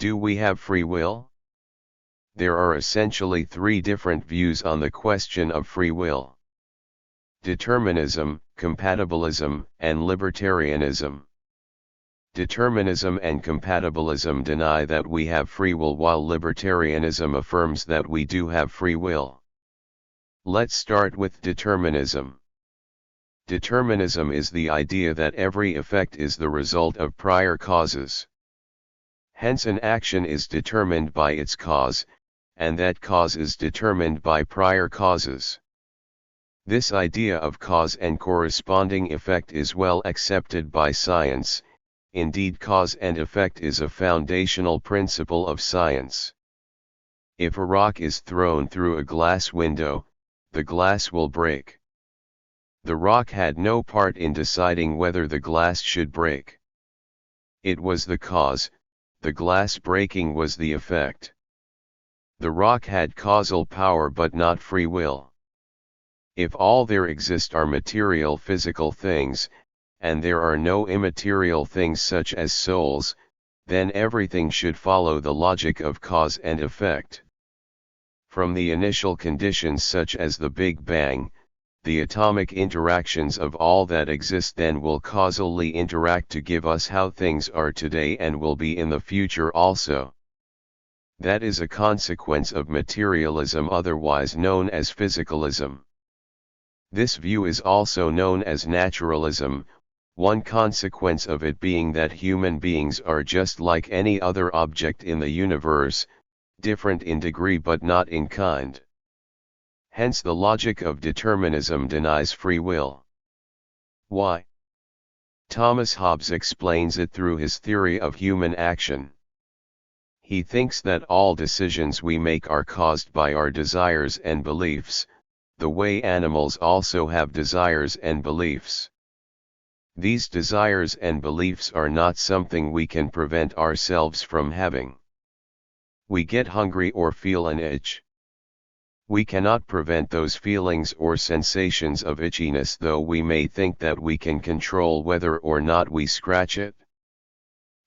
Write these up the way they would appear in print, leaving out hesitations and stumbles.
Do we have free will? There are essentially three different views on the question of free will: determinism, compatibilism, and libertarianism. Determinism and compatibilism deny that we have free will, while libertarianism affirms that we do have free will. Let's start with determinism. Determinism is the idea that every effect is the result of prior causes. Hence an action is determined by its cause, and that cause is determined by prior causes. This idea of cause and corresponding effect is well accepted by science. Indeed, cause and effect is a foundational principle of science. If a rock is thrown through a glass window, the glass will break. The rock had no part in deciding whether the glass should break. It was the cause, the glass breaking was the effect. The rock had causal power but not free will. If all there exist are material physical things, and there are no immaterial things such as souls, then everything should follow the logic of cause and effect. From the initial conditions such as the Big Bang, the atomic interactions of all that exist then will causally interact to give us how things are today and will be in the future also. That is a consequence of materialism, otherwise known as physicalism. This view is also known as naturalism, one consequence of it being that human beings are just like any other object in the universe, different in degree but not in kind. Hence the logic of determinism denies free will. Why? Thomas Hobbes explains it through his theory of human action. He thinks that all decisions we make are caused by our desires and beliefs, the way animals also have desires and beliefs. These desires and beliefs are not something we can prevent ourselves from having. We get hungry or feel an itch. We cannot prevent those feelings or sensations of itchiness, though we may think that we can control whether or not we scratch it.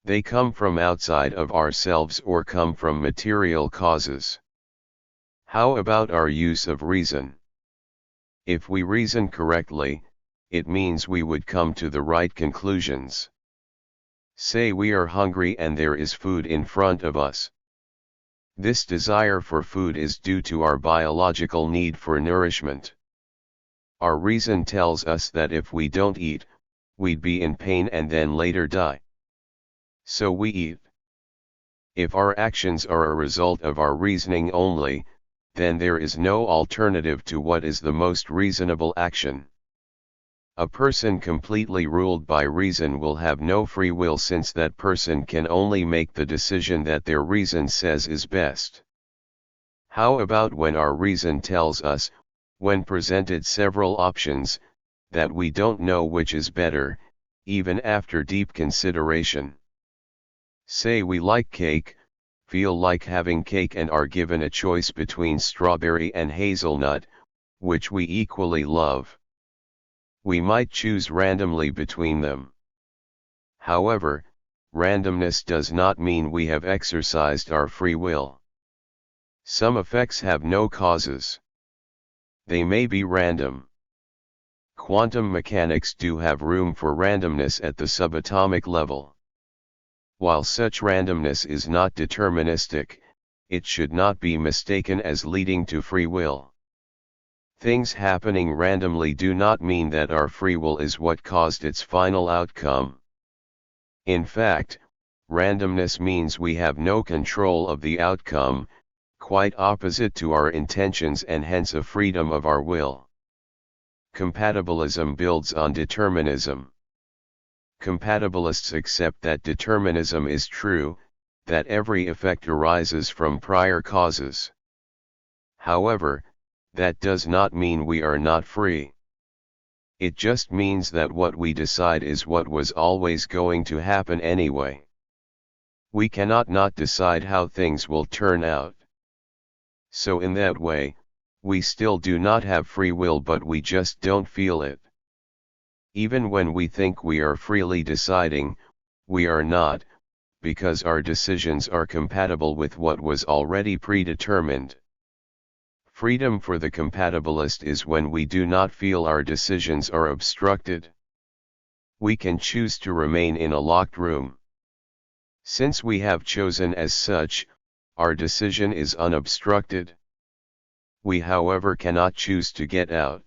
They come from outside of ourselves or come from material causes. How about our use of reason? If we reason correctly, it means we would come to the right conclusions. Say we are hungry and there is food in front of us. This desire for food is due to our biological need for nourishment. Our reason tells us that if we don't eat, we'd be in pain and then later die. So we eat. If our actions are a result of our reasoning only, then there is no alternative to what is the most reasonable action. A person completely ruled by reason will have no free will, since that person can only make the decision that their reason says is best. How about when our reason tells us, when presented several options, that we don't know which is better, even after deep consideration? Say we like cake, feel like having cake, and are given a choice between strawberry and hazelnut, which we equally love. We might choose randomly between them. However, randomness does not mean we have exercised our free will. Some effects have no causes. They may be random. Quantum mechanics do have room for randomness at the subatomic level. While such randomness is not deterministic, it should not be mistaken as leading to free will. Things happening randomly do not mean that our free will is what caused its final outcome. In fact, randomness means we have no control of the outcome, quite opposite to our intentions and hence a freedom of our will. Compatibilism builds on determinism. Compatibilists accept that determinism is true, that every effect arises from prior causes. However, that does not mean we are not free. It just means that what we decide is what was always going to happen anyway. We cannot not decide how things will turn out. So in that way, we still do not have free will, but we just don't feel it. Even when we think we are freely deciding, we are not, because our decisions are compatible with what was already predetermined. Freedom for the compatibilist is when we do not feel our decisions are obstructed. We can choose to remain in a locked room. Since we have chosen as such, our decision is unobstructed. We, however, cannot choose to get out.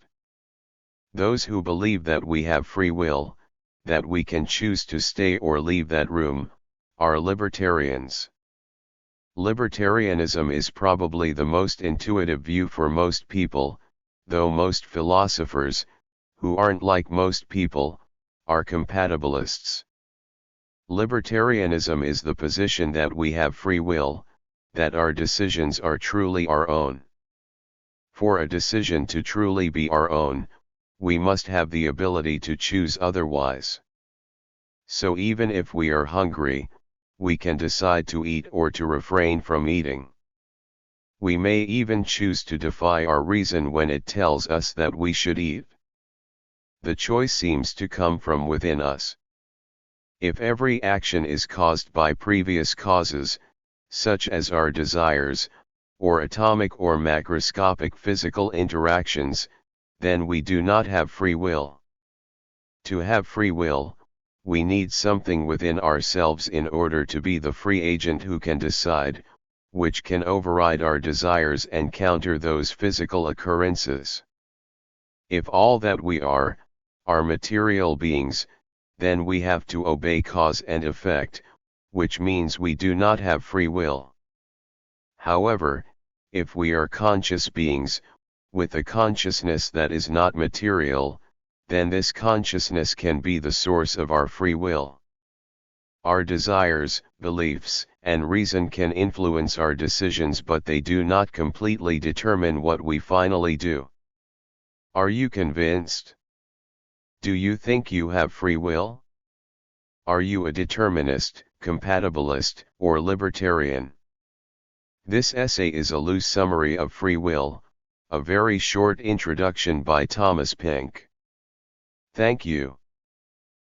Those who believe that we have free will, that we can choose to stay or leave that room, are libertarians. Libertarianism is probably the most intuitive view for most people, though most philosophers, who aren't like most people, are compatibilists. Libertarianism is the position that we have free will, that our decisions are truly our own. For a decision to truly be our own, we must have the ability to choose otherwise. So even if we are hungry, we can decide to eat or to refrain from eating. We may even choose to defy our reason when it tells us that we should eat. The choice seems to come from within us. If every action is caused by previous causes, such as our desires, or atomic or macroscopic physical interactions, then we do not have free will. To have free will, we need something within ourselves in order to be the free agent who can decide, which can override our desires and counter those physical occurrences. If all that we are material beings, then we have to obey cause and effect, which means we do not have free will. However, if we are conscious beings, with a consciousness that is not material, then this consciousness can be the source of our free will. Our desires, beliefs, and reason can influence our decisions, but they do not completely determine what we finally do. Are you convinced? Do you think you have free will? Are you a determinist, compatibilist, or libertarian? This essay is a loose summary of free will, a very short introduction by Thomas Pink. Thank you.